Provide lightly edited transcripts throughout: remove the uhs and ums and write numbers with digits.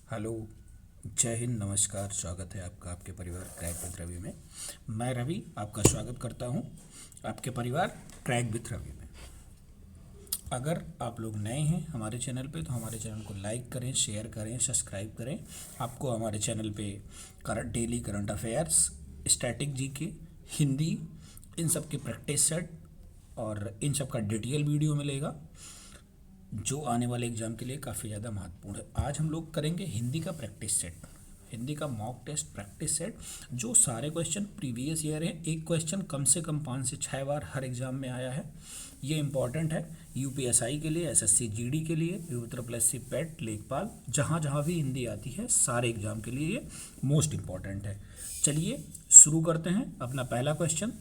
Hello. जय हिंद, नमस्कार। स्वागत है आपका आपके परिवार क्रैक विद रवि में। मैं रवि आपका स्वागत करता हूं आपके परिवार क्रैक विद रवि में। अगर आप लोग नए हैं हमारे चैनल पे तो हमारे चैनल को लाइक करें, शेयर करें, सब्सक्राइब करें। आपको हमारे चैनल पे daily current affairs, static GK, Hindi, इन सब की प्रैक्टिस सेट और इन सब का डिटेल वीडियो मिलेगा जो आने वाले एग्ज़ाम के लिए काफ़ी ज़्यादा महत्वपूर्ण है। आज हम लोग करेंगे हिंदी का प्रैक्टिस सेट, हिंदी का मॉक टेस्ट प्रैक्टिस सेट। जो सारे क्वेश्चन प्रीवियस ईयर हैं, एक क्वेश्चन कम से कम 5 से 6 बार हर एग्ज़ाम में आया है। ये इंपॉर्टेंट है यूपीएसआई के लिए, एसएससी जीडी के लिए, यूपीएससी पेट, लेखपाल, जहाँ जहाँ भी हिंदी आती है सारे एग्ज़ाम के लिए ये मोस्ट इम्पॉर्टेंट है। चलिए शुरू करते हैं अपना पहला क्वेश्चन।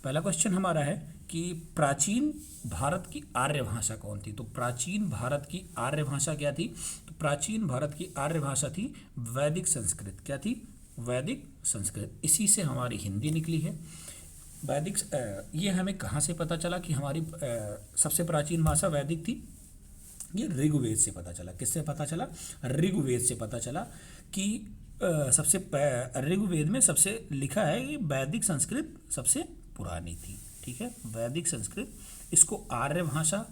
पहला क्वेश्चन हमारा है कि प्राचीन भारत की आर्य भाषा कौन थी। तो प्राचीन भारत की आर्य भाषा क्या थी? तो प्राचीन भारत की आर्य भाषा थी वैदिक संस्कृत। क्या थी? वैदिक संस्कृत। इसी से हमारी हिंदी निकली है। वैदिक ये हमें कहाँ से पता चला कि हमारी सबसे प्राचीन भाषा वैदिक थी? ये ऋग्वेद से पता चला। किससे पता चला? ऋग्वेद से पता चला कि ऋग्वेद में सबसे लिखा है कि वैदिक संस्कृत सबसे पुरानी थी। ठीक है, वैदिक संस्कृत। इसको आर्य भाषा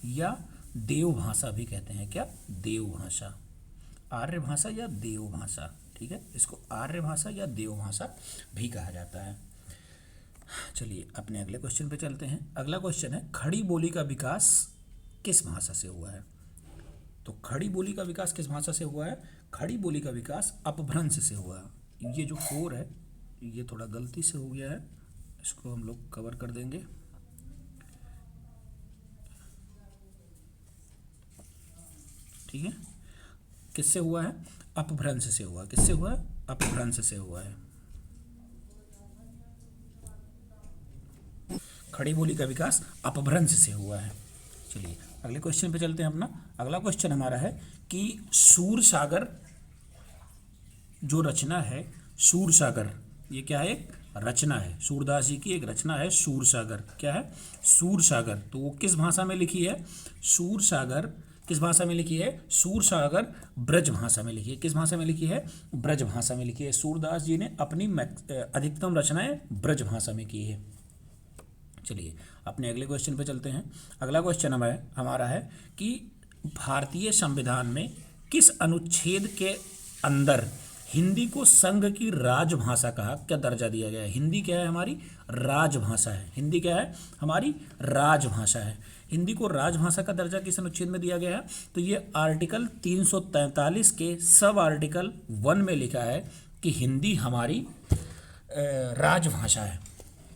या देव भाषा भी कहते हैं। क्या? देव भाषा, आर्य भाषा या देव भाषा। ठीक है, इसको आर्य भाषा या देव भाषा भी कहा जाता है। चलिए अपने अगले क्वेश्चन पे चलते हैं। अगला क्वेश्चन है खड़ी बोली का विकास किस भाषा से हुआ है? तो खड़ी बोली का विकास किस भाषा से हुआ है? खड़ी बोली का विकास अपभ्रंश से हुआ है। ये जो 4 है ये थोड़ा गलती से हो गया है, इसको हम लोग कवर कर देंगे। ठीक है, किससे हुआ है? अपभ्रंश से हुआ। किससे हुआ है? अपभ्रंश से हुआ है। खड़ी बोली का विकास अपभ्रंश से हुआ है। चलिए अगले क्वेश्चन पे चलते हैं अपना। अगला क्वेश्चन हमारा है कि सूरसागर जो रचना है, सूरसागर, ये क्या है? एक रचना है, सूरदास जी की एक रचना है सूरसागर। क्या है? सूरसागर। तो वो किस भाषा में लिखी है? सूरसागर किस भाषा में लिखी है? सूरसागर ब्रज भाषा में लिखी है। किस भाषा में लिखी है? ब्रज भाषा में लिखी है। सूरदास जी ने अपनी अधिकतम रचनाएं ब्रज भाषा में की है। चलिए अपने अगले क्वेश्चन पे चलते हैं। अगला क्वेश्चन हमारा है कि भारतीय संविधान में किस अनुच्छेद के अंदर हिंदी को संघ की राजभाषा का क्या दर्जा दिया गया है? हिंदी क्या है? हमारी राजभाषा है। हिंदी क्या है? हमारी राजभाषा है। हिंदी को राजभाषा का दर्जा किस अनुच्छेद में दिया गया है? तो ये आर्टिकल 343 के सब आर्टिकल 1 में लिखा है कि हिंदी हमारी राजभाषा है।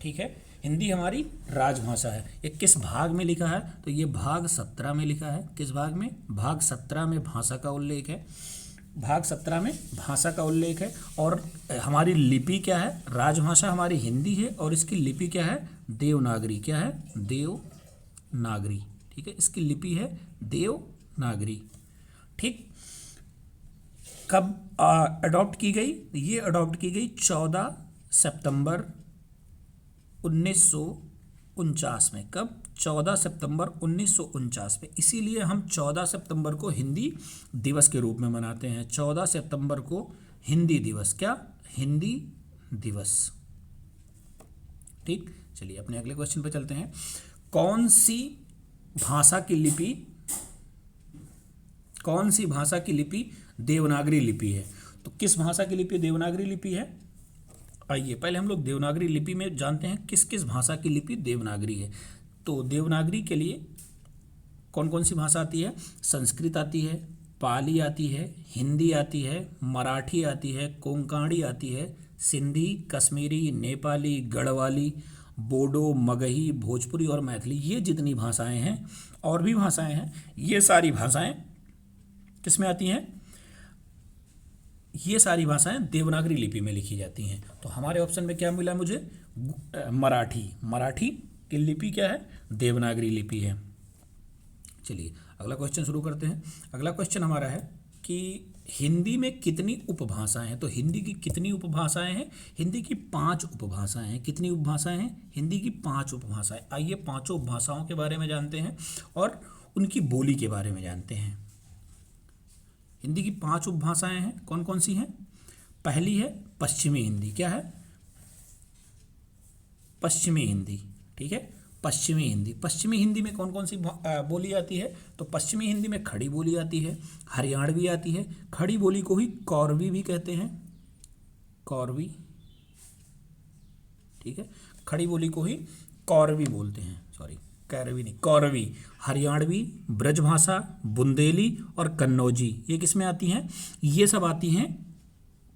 ठीक है, हिंदी हमारी राजभाषा है। ये किस भाग में लिखा है? तो ये भाग 17 में लिखा है। किस भाग में? भाग 17 में भाषा का उल्लेख है। भाग 17 में भाषा का उल्लेख है। और हमारी लिपि क्या है? राजभाषा हमारी हिंदी है और इसकी लिपि क्या है? देवनागरी। क्या है? देवनागरी। ठीक है, इसकी लिपि है देवनागरी। ठीक, कब अडॉप्ट की गई? ये अडॉप्ट की गई 14 सितंबर 1949 में। कब? 14 सितंबर 1949 में। इसीलिए हम 14 सितंबर को हिंदी दिवस के रूप में मनाते हैं। 14 सितंबर को हिंदी दिवस। क्या? हिंदी दिवस। ठीक, चलिए अपने अगले क्वेश्चन पे चलते हैं। कौन सी भाषा की लिपि देवनागरी लिपि है? तो किस भाषा की लिपि देवनागरी लिपि है? आइए पहले हम लोग देवनागरी लिपि में जानते हैं किस किस भाषा की लिपि देवनागरी है। तो देवनागरी के लिए कौन कौन सी भाषा आती है? संस्कृत आती है, पाली आती है, हिंदी आती है, मराठी आती है, कोंकणी आती है, सिंधी, कश्मीरी, नेपाली, गढ़वाली, बोडो, मगही, भोजपुरी और मैथिली। ये जितनी भाषाएं हैं और भी भाषाएं हैं, ये सारी भाषाएं किस में आती हैं? ये सारी भाषाएं देवनागरी लिपि में लिखी जाती हैं। तो हमारे ऑप्शन में क्या मिला मुझे? मराठी की लिपि क्या है? देवनागरी लिपि है। चलिए अगला क्वेश्चन शुरू करते हैं। अगला क्वेश्चन हमारा है कि हिंदी में कितनी उपभाषाएं हैं? तो हिंदी की कितनी उपभाषाएं हैं? हिंदी की 5 उपभाषाएं हैं। कितनी उपभाषाएं हैं? हिंदी की 5 उपभाषाएं। आइए 5 उपभाषाओं के बारे में जानते हैं और उनकी बोली के बारे में जानते हैं। हिंदी की 5 उपभाषाएं हैं, कौन कौन सी हैं? पहली है पश्चिमी हिंदी, क्या है? पश्चिमी हिंदी, ठीक है, पश्चिमी हिंदी। पश्चिमी हिंदी में कौन कौन सी बोली आती है? तो पश्चिमी हिंदी में खड़ी बोली आती है, हरियाणवी आती है, खड़ी बोली को ही कौरवी भी कहते हैं, कौरवी, ठीक है, खड़ी बोली को ही कौरवी बोलते हैं, सॉरी कैरवी नहीं, कौरवी। हरियाणवी, ब्रजभाषा, बुंदेली और कन्नौजी, ये किस में आती हैं? ये सब आती हैं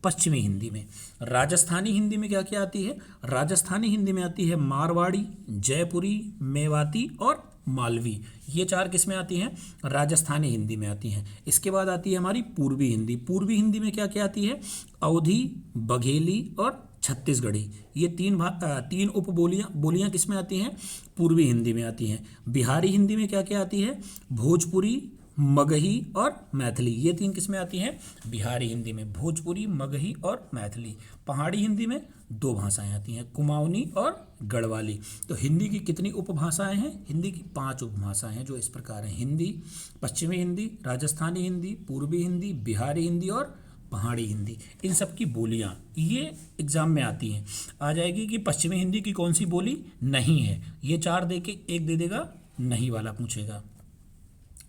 पश्चिमी हिंदी में। राजस्थानी हिंदी में क्या क्या आती है? राजस्थानी हिंदी में आती है मारवाड़ी, जयपुरी, मेवाती और मालवी। ये 4 किस में आती हैं? राजस्थानी हिंदी में आती हैं। इसके बाद आती है हमारी पूर्वी हिंदी। पूर्वी हिंदी में क्या क्या आती है? अवधी, बघेली और छत्तीसगढ़ी। ये 3 उप बोलियाँ किस में आती हैं? पूर्वी हिंदी में आती हैं। बिहारी हिंदी में क्या क्या आती है? भोजपुरी, मगही और मैथिली। ये 3 किस में आती हैं? बिहारी हिंदी में, भोजपुरी, मगही और मैथिली। पहाड़ी हिंदी में 2 भाषाएं आती हैं, कुमाऊनी और गढ़वाली। तो हिंदी की कितनी उपभाषाएं हैं? हिंदी की 5 उपभाषाएं हैं, जो इस प्रकार हैं: हिंदी, पश्चिमी हिंदी, राजस्थानी हिंदी, पूर्वी हिंदी, बिहारी हिंदी और पहाड़ी हिंदी। इन सब की बोलियाँ ये एग्जाम में आती हैं। आ जाएगी कि पश्चिमी हिंदी की कौन सी बोली नहीं है, ये 4 दे के 1 दे देगा नहीं वाला पूछेगा।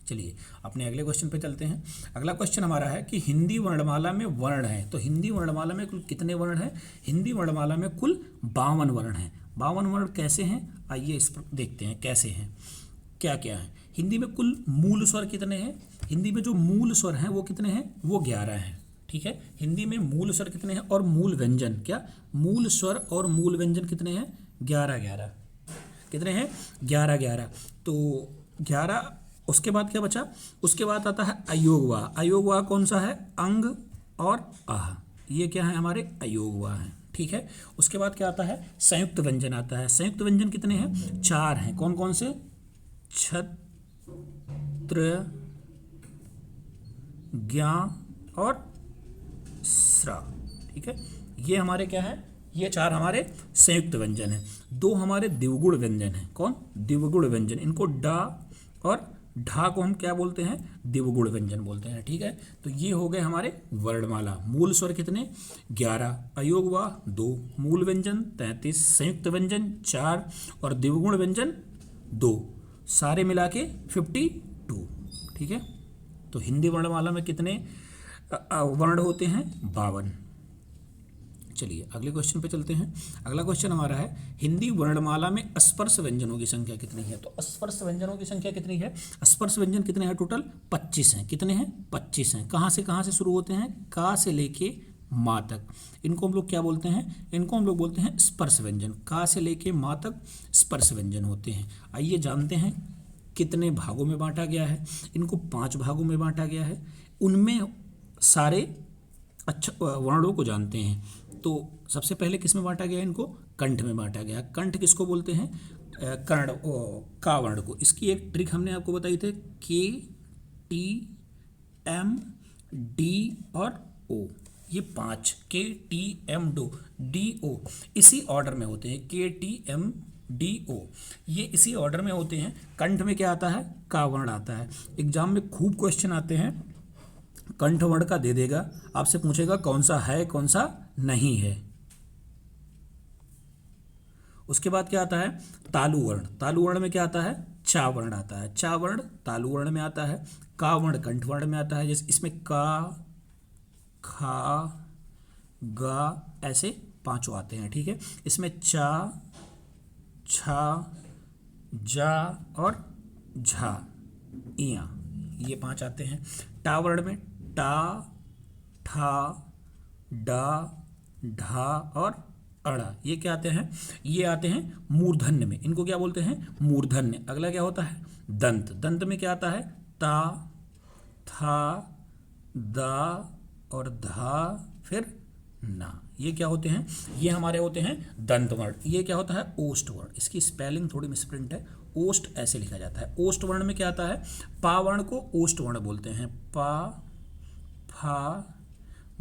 चलिए अपने अगले क्वेश्चन पे चलते हैं। अगला क्वेश्चन हमारा है कि हिंदी वर्णमाला में वर्ण है। तो हिंदी वर्णमाला में कुल कितने वर्ण हैं? हिंदी वर्णमाला में कुल 52 वर्ण हैं। 52 वर्ण कैसे हैं? आइए इस पर देखते हैं कैसे हैं, क्या क्या है। हिंदी में कुल मूल स्वर कितने हैं? हिंदी में जो मूल स्वर हैं वो कितने हैं? वो 11 हैं, ठीक है। हिंदी में मूल स्वर कितने हैं और मूल व्यंजन, क्या मूल स्वर और मूल व्यंजन कितने हैं? 11 कितने हैं? 11। तो 11। उसके बाद क्या बचा? उसके बाद आता है अयोगवा। अयोगवा कौन सा है? अंग और आह, ये क्या है? हमारे अयोगवा हैं, ठीक है। उसके बाद क्या आता है? संयुक्त व्यंजन आता है। संयुक्त व्यंजन कितने हैं? 4 हैं। कौन कौन से? छत्र, ज्ञा और स्रा, ठीक है। ये हमारे क्या है? ये 4 हमारे संयुक्त व्यंजन हैं। 2 हमारे द्विगुण व्यंजन हैं। कौन? द्विगुण व्यंजन। इनको डा और ढा को हम क्या बोलते हैं? द्विगुण व्यंजन बोलते हैं, ठीक है। तो ये हो गए हमारे वर्णमाला। मूल स्वर कितने? 11, अयोगवा 2, मूल व्यंजन 33, संयुक्त व्यंजन 4 और द्विगुण व्यंजन 2, सारे मिला के 52, ठीक है। तो हिंदी वर्णमाला में कितने वर्ण होते हैं? 52। चलिए अगले क्वेश्चन पे चलते हैं। अगला क्वेश्चन हमारा है हिंदी वर्णमाला में स्पर्श व्यंजनों की संख्या कितनी है? तो स्पर्श व्यंजनों की संख्या कितनी है? स्पर्श व्यंजन कितने हैं? टोटल 25 हैं। कितने हैं? 25 हैं। कहाँ से शुरू होते हैं? का से लेके माँ तक। इनको हम लोग क्या बोलते हैं? इनको हम लोग बोलते हैं स्पर्श व्यंजन। का से लेके माँ तक स्पर्श व्यंजन होते हैं। आइए जानते हैं कितने भागों में बांटा गया है। इनको 5 भागों में बांटा गया है। उनमें सारे वर्णों को जानते हैं। तो सबसे पहले किस में बांटा गया? इनको कंठ में बांटा गया। कंठ किसको बोलते हैं? कर्ण, का वर्ण को। इसकी एक ट्रिक हमने आपको बताई थी, के, टी, एम, डी और ओ। ये 5 के, टी, एम, डी, ओ इसी ऑर्डर में होते हैं। के, टी, एम, डी, ओ ये इसी ऑर्डर में होते हैं। कंठ में क्या आता है? का वर्ण आता है। एग्जाम में खूब क्वेश्चन आते हैं, कंठ वर्ण का दे देगा, आपसे पूछेगा कौन सा है कौन सा नहीं है। उसके बाद क्या आता है? तालु वर्ण। तालु वर्ण में क्या आता है? चा वर्ण आता है। चा वर्ण तालु वर्ण में आता है। का वर्ण कंठ वर्ण में आता है। जैसे इसमें का, खा, गा ऐसे 5 आते हैं, ठीक है। इसमें चा, छा, जा और झा, इया, ये 5 आते हैं। टा वर्ण में टा, ठा, डा, ढा और अड़ा, ये क्या आते हैं? ये आते हैं मूर्धन्य में। इनको क्या बोलते हैं? मूर्धन्य। अगला क्या होता है? दंत। दंत में क्या आता है? ता, था, दा और धा, फिर ना। ये क्या होते हैं? ये हमारे होते हैं दंत वर्ण। ये क्या होता है? ओष्ठ वर्ण। इसकी स्पेलिंग थोड़ी मिसप्रिंट है, ओष्ठ ऐसे लिखा जाता है। ओष्ठ वर्ण में क्या आता है? पा वर्ण को ओष्ठ वर्ण बोलते हैं। पा, फा,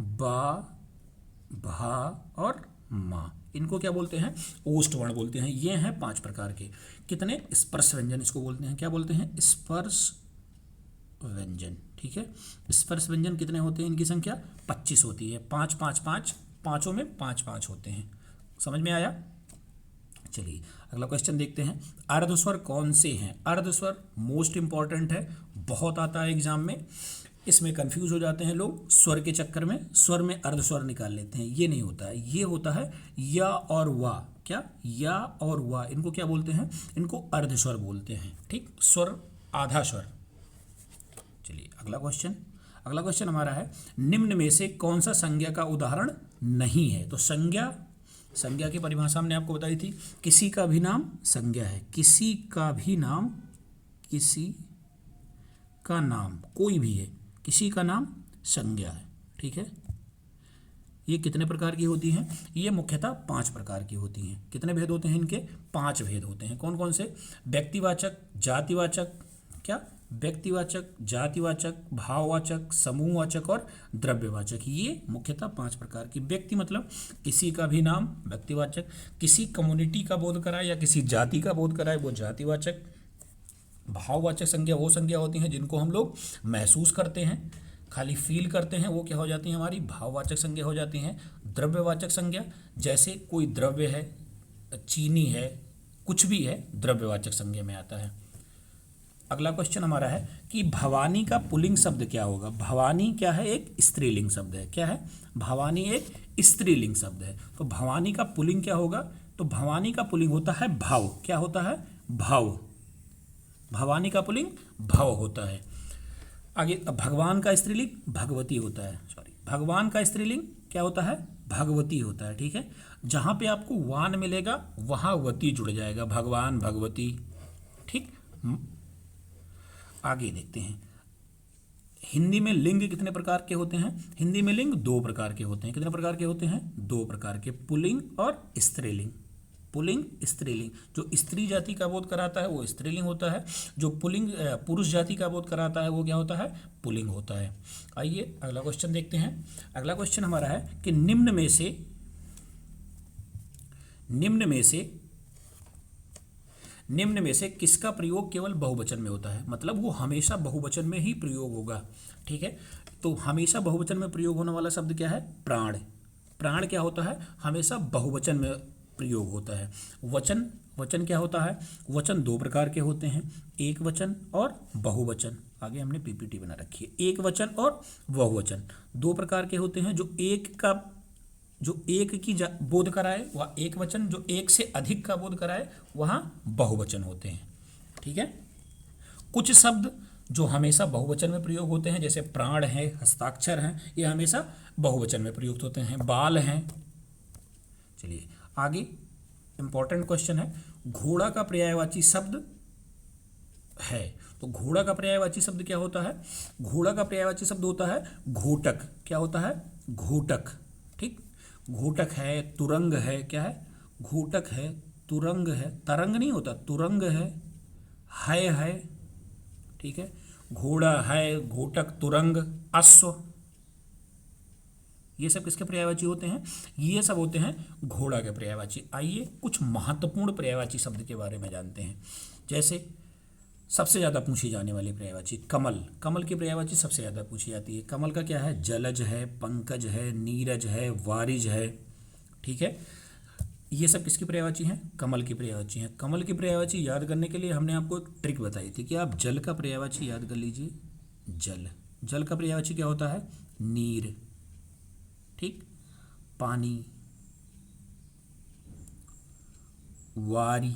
बा, भा और मा, इनको क्या बोलते हैं? ओष्ठ वर्ण बोलते हैं। ये हैं 5 प्रकार के। कितने? स्पर्श व्यंजन इसको बोलते हैं। क्या बोलते हैं? स्पर्श व्यंजन। ठीक है, स्पर्श व्यंजन कितने होते हैं? इनकी संख्या 25 होती है। 5 5 5, पाँचों में 5 5 होते हैं। समझ में आया? चलिए अगला क्वेश्चन देखते हैं। अर्धस्वर कौन से हैं? अर्धस्वर मोस्ट इंपॉर्टेंट है, बहुत आता है एग्जाम में। इसमें कंफ्यूज हो जाते हैं लोग स्वर के चक्कर में, स्वर में अर्धस्वर निकाल लेते हैं। ये नहीं होता है, ये होता है या और वा। क्या? या और वा, इनको क्या बोलते हैं? इनको अर्धस्वर बोलते हैं। ठीक, स्वर आधा स्वर। चलिए अगला क्वेश्चन। अगला क्वेश्चन हमारा है, निम्न में से कौन सा संज्ञा का उदाहरण नहीं है? तो संज्ञा की परिभाषा हमने आपको बताई थी, किसी का भी नाम संज्ञा है। किसी का भी नाम, किसी का नाम कोई भी है, किसी का नाम संज्ञा है। ठीक है, ये कितने प्रकार की होती हैं? ये मुख्यतः 5 प्रकार की होती हैं। कितने भेद होते हैं इनके? 5 भेद होते हैं। कौन कौन से? व्यक्तिवाचक, जातिवाचक, क्या? व्यक्तिवाचक, जातिवाचक, भाववाचक, समूहवाचक और द्रव्यवाचक। ये मुख्यतः 5 प्रकार की। व्यक्ति मतलब किसी का भी नाम व्यक्तिवाचक, किसी कम्युनिटी का बोध कराए या किसी जाति का बोध कराए वो जातिवाचक। भाववाचक संज्ञा वो संज्ञा होती हैं जिनको हम लोग महसूस करते हैं, खाली फील करते हैं, वो क्या हो जाती हैं? हमारी भाववाचक संज्ञा हो जाती हैं। द्रव्यवाचक संज्ञा, जैसे कोई द्रव्य है, चीनी है, कुछ भी है, द्रव्यवाचक संज्ञा में आता है। अगला क्वेश्चन हमारा है कि भवानी का पुल्लिंग शब्द क्या होगा? भवानी क्या है? एक स्त्रीलिंग शब्द है। क्या है? भवानी एक स्त्रीलिंग शब्द है। तो भवानी का पुल्लिंग क्या होगा? तो भवानी का पुल्लिंग होता है भाव। क्या होता है? भाव। भवानी का पुल्लिंग भाव होता है। आगे भगवान का स्त्रीलिंग भगवती होता है। सॉरी, भगवान का स्त्रीलिंग क्या होता है? भगवती होता है। ठीक है, जहां पे आपको वान मिलेगा वहां वती जुड़ जाएगा, भगवान, भगवती। ठीक, आगे देखते हैं। हिंदी में लिंग कितने प्रकार के होते हैं? हिंदी में लिंग 2 प्रकार के होते हैं। कितने प्रकार के होते हैं? 2 प्रकार के, पुल्लिंग और स्त्रीलिंग। पुल्लिंग, स्त्रीलिंग। जो स्त्री जाति का बोध कराता है वो स्त्रीलिंग होता है, जो पुल्लिंग पुरुष जाति का बोध कराता है वो क्या होता है? पुल्लिंग होता है। आइए अगला क्वेश्चन देखते हैं। अगला क्वेश्चन हमारा है कि निम्न में से किसका प्रयोग केवल बहुवचन में होता है? मतलब वो हमेशा बहुवचन में ही प्रयोग होगा। ठीक है, तो हमेशा बहुवचन में प्रयोग होने वाला शब्द क्या है? प्राण। प्राण क्या होता है? हमेशा बहुवचन में प्रयोग होता है। वचन क्या होता है? वचन 2 प्रकार के होते हैं, एक वचन और बहुवचन। आगे हमने पीपीटी बना रखी है। एक वचन और बहुवचन 2 प्रकार के होते हैं। जो एक की बोध कराए वह एक वचन, जो एक से अधिक का बोध कराए वहाँ बहुवचन होते हैं। ठीक है, कुछ शब्द जो हमेशा बहुवचन में प्रयोग होते हैं, जैसे प्राण है, हस्ताक्षर हैं, ये हमेशा बहुवचन में प्रयुक्त होते हैं। बाल हैं। चलिए आगे इंपॉर्टेंट क्वेश्चन है, घोड़ा का पर्यायवाची शब्द है। तो घोड़ा का पर्यायवाची शब्द क्या होता है? घोड़ा का पर्यायवाची शब्द होता है घोटक। क्या होता है? घोटक। ठीक, घोटक है, तुरंग है। क्या है? घोटक है, तुरंग है। तरंग नहीं होता, तुरंग है। ठीक है, घोड़ा है, घोटक, तुरंग, अश्व, ये सब किसके पर्यायवाची होते हैं? ये सब होते हैं घोड़ा के पर्यायवाची। आइए कुछ महत्वपूर्ण पर्यायवाची शब्द के बारे में जानते हैं। जैसे सबसे ज़्यादा पूछी जाने वाली पर्यायवाची कमल। कमल की पर्यायवाची सबसे ज़्यादा पूछी जाती है। कमल का क्या है? जलज है, पंकज है, नीरज है, वारिज है। ठीक है, ये सब किसकी पर्यायवाची हैं? कमल की पर्यायवाची हैं। कमल की पर्यायवाची याद करने के लिए हमने आपको एक ट्रिक बताई थी कि आप जल का पर्यायवाची याद कर लीजिए। जल का पर्यायवाची क्या होता है? नीर। ठीक, पानी, वारी,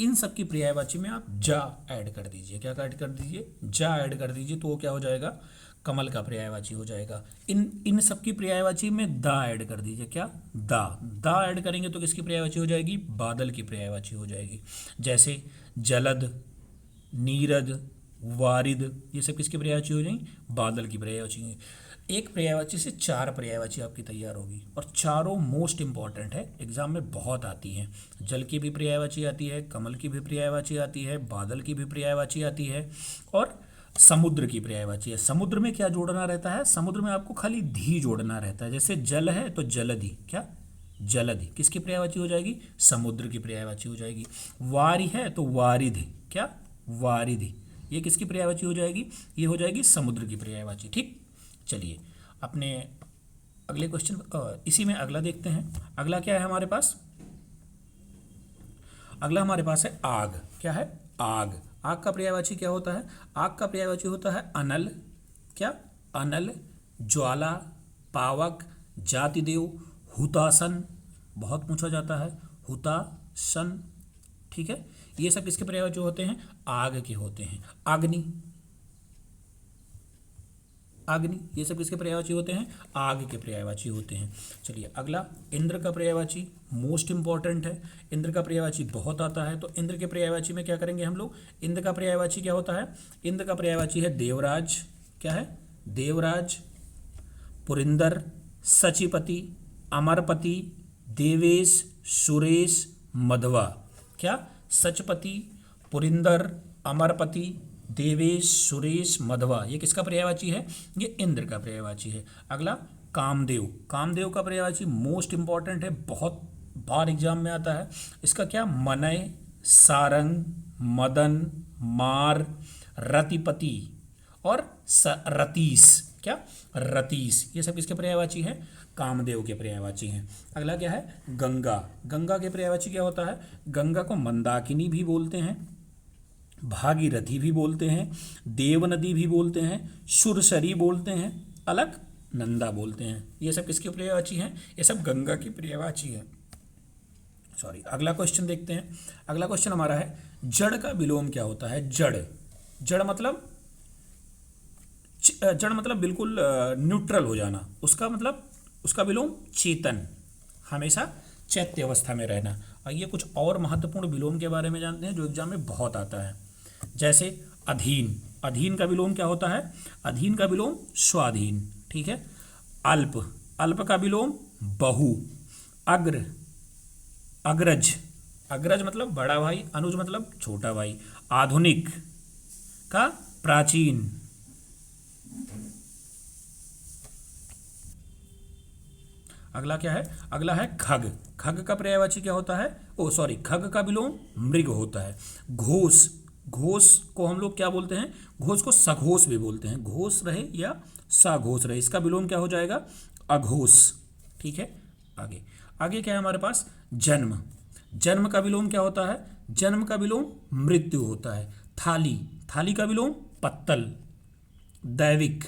इन सब की पर्यायवाची में आप जा ऐड कर दीजिए। क्या ऐड कर दीजिए? जा ऐड कर दीजिए, तो वो क्या हो जाएगा? कमल का पर्यायवाची हो जाएगा। इन सब की पर्यायवाची में दा ऐड कर दीजिए। क्या? दा ऐड करेंगे तो किसकी पर्यायवाची हो जाएगी? बादल की पर्यायवाची हो जाएगी। जैसे जलद, नीरद, वारिद, ये सब किसकी पर्यायवाची हो जाएंगी? बादल की पर्यायवाची। एक पर्यायवाची से 4 पर्यायवाची आपकी तैयार होगी और चारों मोस्ट इंपॉर्टेंट है, एग्जाम में बहुत आती हैं। जल की भी पर्यायवाची आती है, कमल की भी पर्यायवाची आती है, बादल की भी पर्यायवाची आती है और समुद्र की पर्यायवाची है। समुद्र में क्या जोड़ना रहता है? समुद्र में आपको खाली धी जोड़ना रहता है। जैसे जल है तो जलधि। क्या? जलधि किसकी पर्यायवाची हो जाएगी? समुद्र की पर्यायवाची हो जाएगी। वारी है तो वारिधि। क्या? वारिधि, ये किसकी पर्यायवाची हो जाएगी? ये हो जाएगी समुद्र की पर्यायवाची। ठीक, चलिए अपने अगले क्वेश्चन, इसी में अगला देखते हैं। अगला क्या है हमारे पास? अगला हमारे पास है आग। क्या है? आग। आग का पर्यायवाची क्या होता है? आग का पर्यायवाची होता है अनल। क्या? अनल, ज्वाला, पावक, जातिदेव, हुतासन, बहुत पूछा जाता है, हुतासन। ठीक है, ये सब किसके पर्यायवाची होते हैं? आग के होते हैं। अग्नि, अग्नि, ये सब किसके पर्यायवाची होते हैं? आग के पर्यायवाची होते हैं। चलिए अगला इंद्र का पर्यायवाची मोस्ट इंपॉर्टेंट है। इंद्र का पर्यायवाची बहुत आता है, तो इंद्र के पर्यायवाची में क्या करेंगे हम लोग? इंद्र का पर्यायवाची क्या होता है? इंद्र का पर्यायवाची है देवराज। क्या है? देवराज, पुरिंदर, सचिपति, अमरपति, देवेश, सुरेश, मधवा। क्या? सचपति, पुरिंदर, अमरपति, देवेश, सुरेश, मधवा, ये किसका पर्यायवाची है? ये इंद्र का पर्यायवाची है। अगला कामदेव। कामदेव का पर्यायवाची मोस्ट इंपॉर्टेंट है, बहुत बार एग्जाम में आता है। इसका क्या? मनय, सारंग, मदन, मार, रतिपति और रतीश। क्या? रतीश, ये सब किसके पर्यायवाची है? कामदेव के पर्यायवाची हैं। अगला क्या है? गंगा। गंगा के पर्यायवाची क्या होता है? गंगा को मंदाकिनी भी बोलते हैं, भागीरथी भी बोलते हैं, देव नदी भी बोलते हैं, सुरसरी बोलते हैं, अलकनंदा बोलते हैं। ये सब किसकी पर्यायवाची हैं? ये सब गंगा की पर्यायवाची है। सॉरी, अगला क्वेश्चन देखते हैं। अगला क्वेश्चन हमारा है जड़ का विलोम क्या होता है? जड़, जड़ मतलब जड़ मतलब बिल्कुल न्यूट्रल हो जाना, उसका मतलब उसका विलोम चेतन, हमेशा चैत्य अवस्था में रहना। और ये कुछ और महत्वपूर्ण विलोम के बारे में जानते हैं जो एग्जाम में बहुत आता है, जैसे अधीन। अधीन का विलोम क्या होता है? अधीन का विलोम स्वाधीन। ठीक है। अल्प, अल्प का विलोम बहु। अग्र, अग्रज, अग्रज मतलब बड़ा भाई, अनुज मतलब छोटा भाई। आधुनिक का प्राचीन। अगला क्या है? अगला है खग। खग का पर्यायवाची क्या होता है? खग का विलोम मृग होता है। घोष, घोष को हम लोग क्या बोलते हैं? घोष को सघोष भी बोलते हैं, घोष रहे या सघोष रहे, इसका विलोम क्या हो जाएगा? अघोष। ठीक है। आगे आगे क्या है हमारे पास? जन्म। जन्म का विलोम क्या होता है? जन्म का विलोम मृत्यु होता है। थाली, थाली का विलोम पत्तल। दैविक,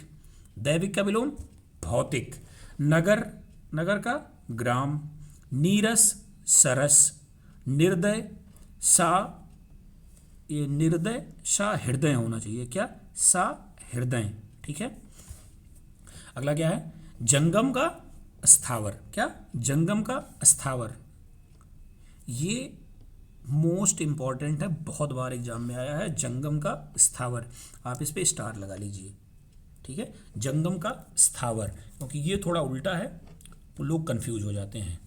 दैविक का विलोम भौतिक। नगर, नगर का ग्राम। नीरस, सरस। निर्दय, सा, ये निर्दय सा हृदय होना चाहिए। क्या? सा हृदय। ठीक है। अगला क्या है? जंगम का स्थावर। क्या? जंगम का स्थावर। ये मोस्ट इंपॉर्टेंट है, बहुत बार एग्जाम में आया है। जंगम का स्थावर, आप इस पे स्टार लगा लीजिए। ठीक है, जंगम का स्थावर, क्योंकि ये थोड़ा उल्टा है तो लोग कंफ्यूज हो जाते हैं।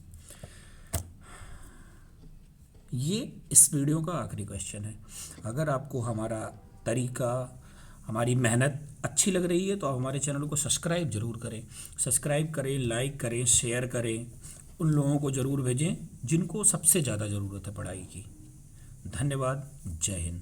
ये इस वीडियो का आखिरी क्वेश्चन है। अगर आपको हमारा तरीका, हमारी मेहनत अच्छी लग रही है तो आप हमारे चैनल को सब्सक्राइब जरूर करें। सब्सक्राइब करें, लाइक करें, शेयर करें, उन लोगों को ज़रूर भेजें जिनको सबसे ज़्यादा ज़रूरत है पढ़ाई की। धन्यवाद। जय हिंद।